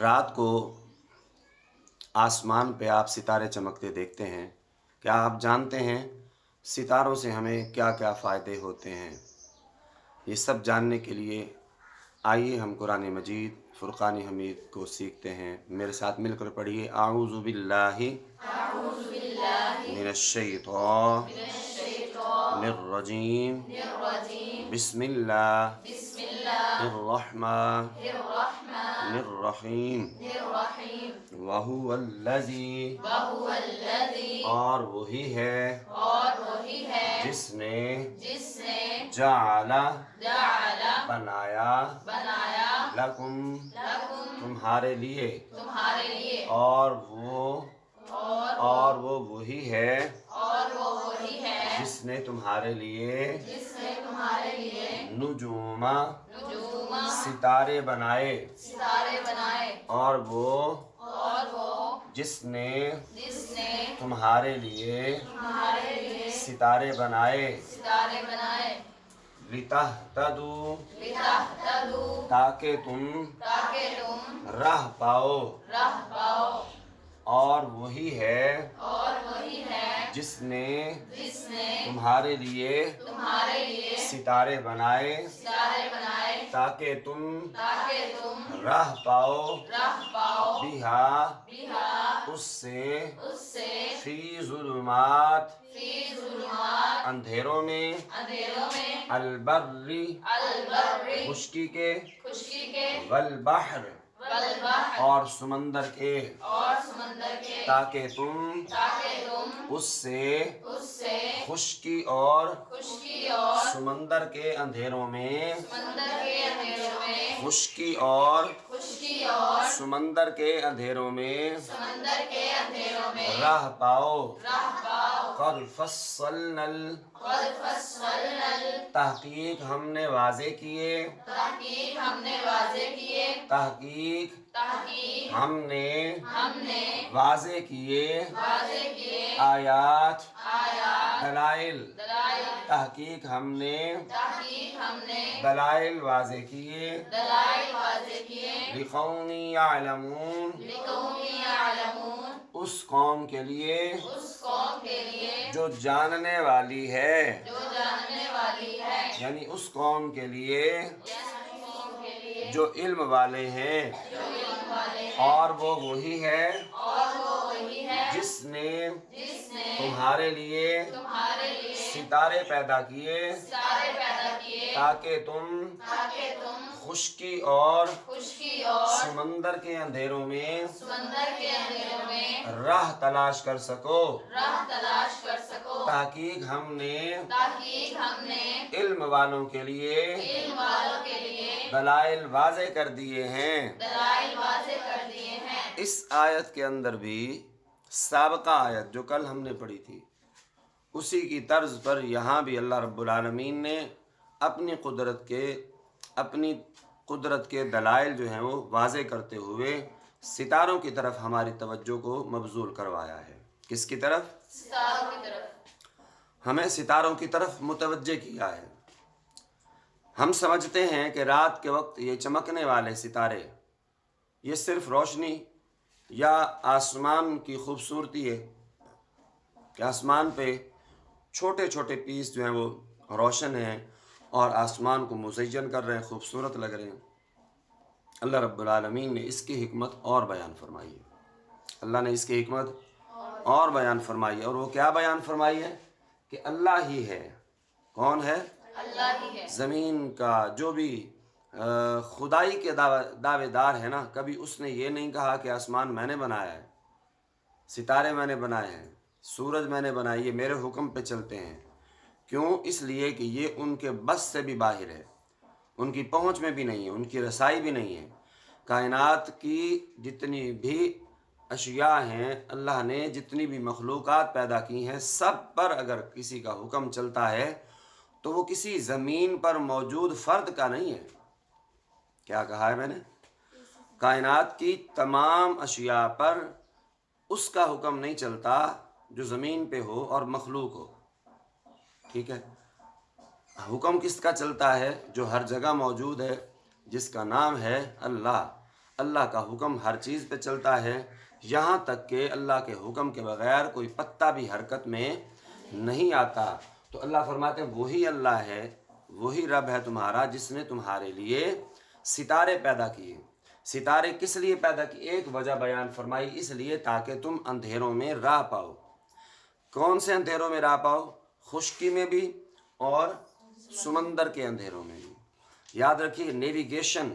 رات کو آسمان پہ آپ ستارے چمکتے دیکھتے ہیں، کیا آپ جانتے ہیں ستاروں سے ہمیں کیا کیا فائدے ہوتے ہیں؟ یہ سب جاننے کے لیے آئیے ہم قرآن مجید فرقان حمید کو سیکھتے ہیں۔ میرے ساتھ مل کر پڑھیے، اعوذ باللہ من الشیطان الرجیم، بسم اللہ الرحمن الرحیم، وَهُوَ الَّذِي، اور وہی ہے جس نے جعل، بنایا، لکم، تمہارے لیے، اور وہ وہی ہے جس نے تمہارے لیے نجوم، ستارے بنائے، اور وہ جس نے تمہارے لیے ستارے بنائے، لِتَہْتَدُوا، تاکہ تم راہ پاؤ، اور وہی ہے جس نے تمہارے لیے ستارے بنائے تاکہ تم راہ پاؤ، بہا، اس سے، فی ظلمات، اندھیروں میں، البر، خشکی کے، والبحر، اور سمندر کے، تاکہ تم اس سے، خشکی اور سمندر کے اندھیروں میں، خشکی اور سمندر کے اندھیروں میں راہ پاؤ۔ قد فصلنا تحقیق ہم نے واضح کیے، تحقیق ہم نے واضح کیے، آیات، دلائل، تحقیق ہم نے دلائل واضح کیے، لقوم یعلمون، اس قوم کے لیے جو جاننے والی ہے، یعنی اس قوم کے لیے جو علم والے ہیں، اور وہ وہی ہے جس نے تمہارے لیے ستارے پیدا کیے تاکہ تم خشکی اور سمندر کے اندھیروں میں راہ تلاش کر سکو۔ تحقیق ہم نے علم والوں کے لیے دلائل واضح کر دیے ہیں۔ اس آیت کے اندر بھی سابقہ آیت جو کل ہم نے پڑھی تھی اسی کی طرز پر یہاں بھی اللہ رب العالمین نے اپنی قدرت کے دلائل جو ہیں وہ واضح کرتے ہوئے ستاروں کی طرف ہماری توجہ کو مبذول کروایا ہے۔ کس کی طرف؟ ستاروں کی طرف، ہمیں ستاروں کی طرف متوجہ کیا ہے۔ ہم سمجھتے ہیں کہ رات کے وقت یہ چمکنے والے ستارے یہ صرف روشنی یا آسمان کی خوبصورتی ہے کہ آسمان پہ چھوٹے چھوٹے پیس جو ہیں وہ روشن ہیں اور آسمان کو مزین کر رہے ہیں، خوبصورت لگ رہے ہیں۔ اللہ رب العالمین نے اس کی حکمت اور بیان فرمائی ہے۔ اللہ نے اس کی حکمت اور بیان فرمائی ہے، اور وہ کیا بیان فرمائی ہے کہ اللہ ہی ہے۔ کون ہے؟ اللہ ہی ہے۔ زمین کا جو بھی خدائی کے دعوے دار ہے نا، کبھی اس نے یہ نہیں کہا کہ آسمان میں نے بنایا ہے، ستارے میں نے بنائے ہیں، سورج میں نے بنائی، یہ میرے حکم پہ چلتے ہیں۔ کیوں؟ اس لیے کہ یہ ان کے بس سے بھی باہر ہے، ان کی پہنچ میں بھی نہیں ہے، ان کی رسائی بھی نہیں ہے۔ کائنات کی جتنی بھی اشیاء ہیں، اللہ نے جتنی بھی مخلوقات پیدا کی ہیں، سب پر اگر کسی کا حکم چلتا ہے تو وہ کسی زمین پر موجود فرد کا نہیں ہے۔ کیا کہا ہے میں نے؟ کائنات کی تمام اشیاء پر اس کا حکم نہیں چلتا جو زمین پہ ہو اور مخلوق ہو، ٹھیک ہے؟ حکم کس کا چلتا ہے؟ جو ہر جگہ موجود ہے، جس کا نام ہے اللہ۔ اللہ کا حکم ہر چیز پہ چلتا ہے، یہاں تک کہ اللہ کے حکم کے بغیر کوئی پتا بھی حرکت میں نہیں آتا۔ تو اللہ فرماتے ہیں وہی اللہ ہے، وہی رب ہے تمہارا جس نے تمہارے لیے ستارے پیدا کیے۔ ستارے کس لیے پیدا کیے؟ ایک وجہ بیان فرمائی، اس لیے تاکہ تم اندھیروں میں راہ پاؤ۔ کون سے اندھیروں میں راہ پاؤ؟ خشکی میں بھی اور سمندر کے اندھیروں میں بھی۔ یاد رکھیے نیویگیشن،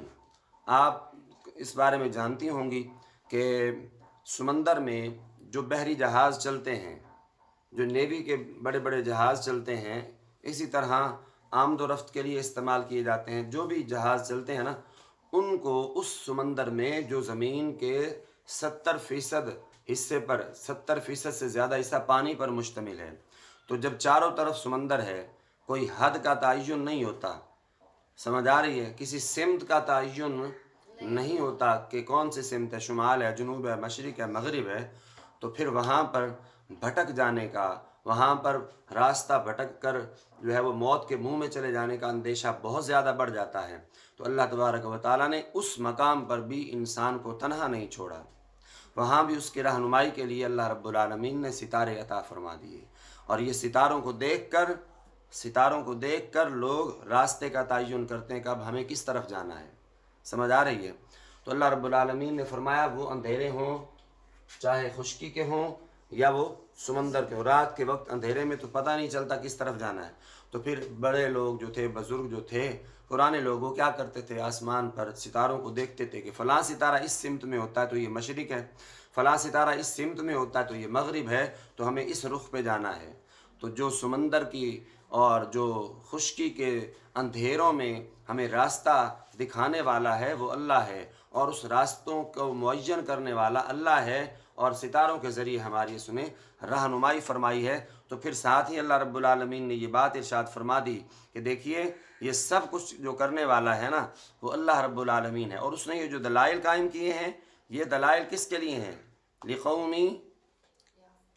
آپ اس بارے میں جانتی ہوں گی کہ سمندر میں جو بحری جہاز چلتے ہیں، جو نیوی کے بڑے بڑے جہاز چلتے ہیں، اسی طرح آمد و رفت کے لیے استعمال کیے جاتے ہیں، جو بھی جہاز چلتے ہیں نا، ان کو اس سمندر میں جو زمین کے 70% حصے پر 70% سے زیادہ حصہ پانی پر مشتمل ہے، تو جب چاروں طرف سمندر ہے کوئی حد کا تعین نہیں ہوتا، سمجھ آ رہی ہے؟ کسی سمت کا تعین نہیں ہوتا کہ کون سی سمت ہے، شمال ہے، جنوب ہے، مشرق ہے، مغرب ہے، تو پھر وہاں پر بھٹک جانے کا، وہاں پر راستہ بھٹک کر جو ہے وہ موت کے منہ میں چلے جانے کا اندیشہ بہت زیادہ بڑھ جاتا ہے۔ تو اللہ تبارک و تعالیٰ نے اس مقام پر بھی انسان کو تنہا نہیں چھوڑا، وہاں بھی اس کی رہنمائی کے لیے اللہ رب العالمین نے ستارے عطا فرما دیے، اور یہ ستاروں کو دیکھ کر لوگ راستے کا تعین کرتے ہیں کہ اب ہمیں کس طرف جانا ہے۔ سمجھ آ رہی ہے؟ تو اللہ رب العالمین نے فرمایا وہ اندھیرے ہوں چاہے خشکی کے ہوں یا وہ سمندر کے ہوں، رات کے وقت اندھیرے میں تو پتہ نہیں چلتا کس طرف جانا ہے، تو پھر بڑے لوگ جو تھے، بزرگ جو تھے، پرانے لوگ، وہ کیا کرتے تھے؟ آسمان پر ستاروں کو دیکھتے تھے کہ فلاں ستارہ اس سمت میں ہوتا ہے تو یہ مشرق ہے، فلاں ستارہ اس سمت میں ہوتا ہے تو یہ مغرب ہے، تو ہمیں اس رخ پہ جانا ہے۔ تو جو سمندر کی اور جو خشکی کے اندھیروں میں ہمیں راستہ دکھانے والا ہے وہ اللہ ہے، اور اس راستوں کو معین کرنے والا اللہ ہے، اور ستاروں کے ذریعے ہماری سنیں رہنمائی فرمائی ہے۔ تو پھر ساتھ ہی اللہ رب العالمین نے یہ بات ارشاد فرما دی کہ دیکھیے یہ سب کچھ جو کرنے والا ہے نا وہ اللہ رب العالمین ہے، اور اس نے یہ جو دلائل قائم کیے ہیں یہ دلائل کس کے لیے ہیں؟ لقومی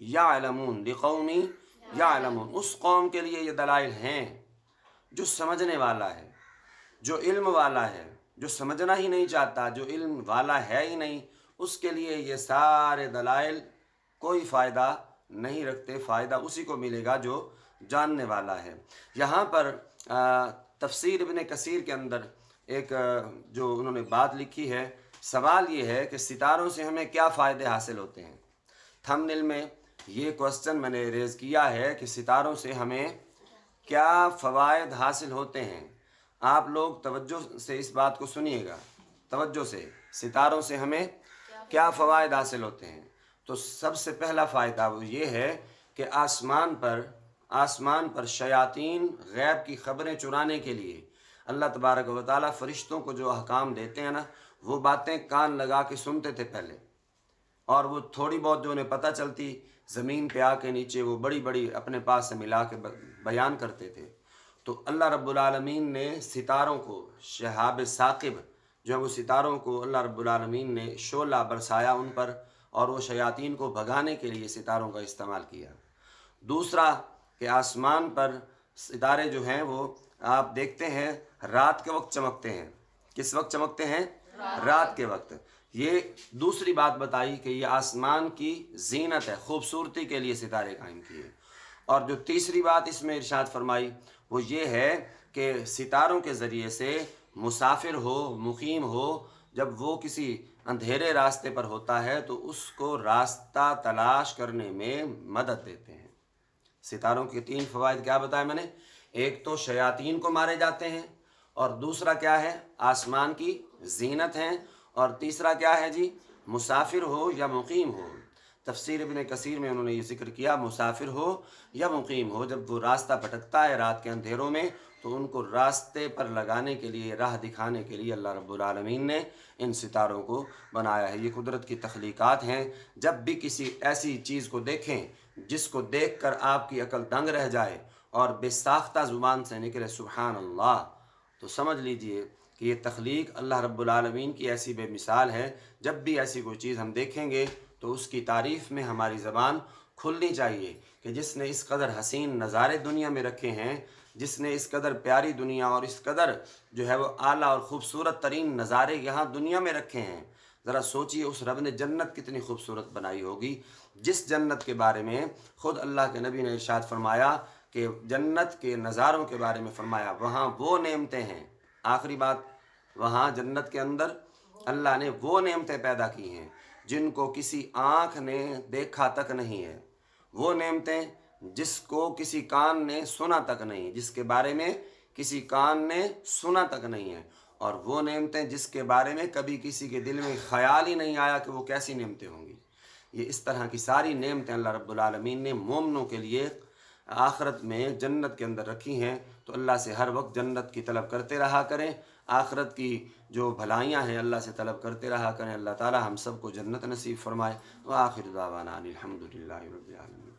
یعلمون، لقومی یعلمون، اس قوم کے لیے یہ دلائل ہیں جو سمجھنے والا ہے، جو علم والا ہے۔ جو سمجھنا ہی نہیں چاہتا، جو علم والا ہے ہی نہیں، اس کے لیے یہ سارے دلائل کوئی فائدہ نہیں رکھتے، فائدہ اسی کو ملے گا جو جاننے والا ہے۔ یہاں پر تفسیر ابن کثیر کے اندر ایک جو انہوں نے بات لکھی ہے، سوال یہ ہے کہ ستاروں سے ہمیں کیا فائدے حاصل ہوتے ہیں۔ تھمبنیل میں یہ کوسچن میں نے ریز کیا ہے کہ ستاروں سے ہمیں کیا فوائد حاصل ہوتے ہیں۔ آپ لوگ توجہ سے اس بات کو سنیے گا، توجہ سے، ستاروں سے ہمیں کیا فوائد حاصل ہوتے ہیں۔ تو سب سے پہلا فائدہ وہ یہ ہے کہ آسمان پر شیاطین غیب کی خبریں چرانے کے لیے اللہ تبارک و تعالیٰ فرشتوں کو جو احکام دیتے ہیں نا، وہ باتیں کان لگا کے سنتے تھے پہلے، اور وہ تھوڑی بہت جو انہیں پتہ چلتی زمین پہ آ کے نیچے وہ بڑی بڑی اپنے پاس سے ملا کے بیان کرتے تھے۔ تو اللہ رب العالمین نے ستاروں کو، شہاب ثاقب جو ہے وہ ستاروں کو اللہ رب العالمین نے شعلہ برسایا ان پر، اور وہ شیاطین کو بھگانے کے لیے ستاروں کا استعمال کیا۔ دوسرا کہ آسمان پر ستارے جو ہیں وہ آپ دیکھتے ہیں رات کے وقت چمکتے ہیں۔ کس وقت چمکتے ہیں؟ رات کے وقت۔ یہ دوسری بات بتائی کہ یہ آسمان کی زینت ہے، خوبصورتی کے لیے ستارے قائم کیے۔ اور جو تیسری بات اس میں ارشاد فرمائی وہ یہ ہے کہ ستاروں کے ذریعے سے مسافر ہو، مقیم ہو، جب وہ کسی اندھیرے راستے پر ہوتا ہے تو اس کو راستہ تلاش کرنے میں مدد دیتے ہیں۔ ستاروں کے 3 فوائد کیا بتائے میں نے؟ ایک تو شیاطین کو مارے جاتے ہیں، اور دوسرا کیا ہے؟ آسمان کی زینت ہیں، اور تیسرا کیا ہے جی؟ مسافر ہو یا مقیم ہو۔ تفسیر ابن کثیر میں انہوں نے یہ ذکر کیا مسافر ہو یا مقیم ہو، جب وہ راستہ بھٹکتا ہے رات کے اندھیروں میں تو ان کو راستے پر لگانے کے لیے، راہ دکھانے کے لیے اللہ رب العالمین نے ان ستاروں کو بنایا ہے۔ یہ قدرت کی تخلیقات ہیں۔ جب بھی کسی ایسی چیز کو دیکھیں جس کو دیکھ کر آپ کی عقل دنگ رہ جائے اور بے ساختہ زبان سے نکلے سبحان اللہ، تو سمجھ لیجئے کہ یہ تخلیق اللہ رب العالمین کی ایسی بے مثال ہے۔ جب بھی ایسی کوئی چیز ہم دیکھیں گے تو اس کی تعریف میں ہماری زبان کھلنی چاہیے کہ جس نے اس قدر حسین نظارے دنیا میں رکھے ہیں، جس نے اس قدر پیاری دنیا اور اس قدر جو ہے وہ اعلیٰ اور خوبصورت ترین نظارے یہاں دنیا میں رکھے ہیں، ذرا سوچیے اس رب نے جنت کتنی خوبصورت بنائی ہوگی، جس جنت کے بارے میں خود اللہ کے نبی نے ارشاد فرمایا کہ جنت کے نظاروں کے بارے میں فرمایا وہاں وہ نعمتیں ہیں۔ آخری بات، وہاں جنت کے اندر اللہ نے وہ نعمتیں پیدا کی ہیں جن کو کسی آنکھ نے دیکھا تک نہیں ہے، وہ نعمتیں جس کو کسی کان نے سنا تک نہیں، جس کے بارے میں کسی کان نے سنا تک نہیں ہے، اور وہ نعمتیں جس کے بارے میں کبھی کسی کے دل میں خیال ہی نہیں آیا کہ وہ کیسی نعمتیں ہوں گی۔ یہ اس طرح کی ساری نعمتیں اللہ رب العالمین نے مومنوں کے لیے آخرت میں جنت کے اندر رکھی ہیں، تو اللہ سے ہر وقت جنت کی طلب کرتے رہا کریں، آخرت کی جو بھلائیاں ہیں اللہ سے طلب کرتے رہا کریں۔ اللہ تعالی ہم سب کو جنت نصیب فرمائے۔ وآخر دعوانا ان الحمد للہ رب العالمین۔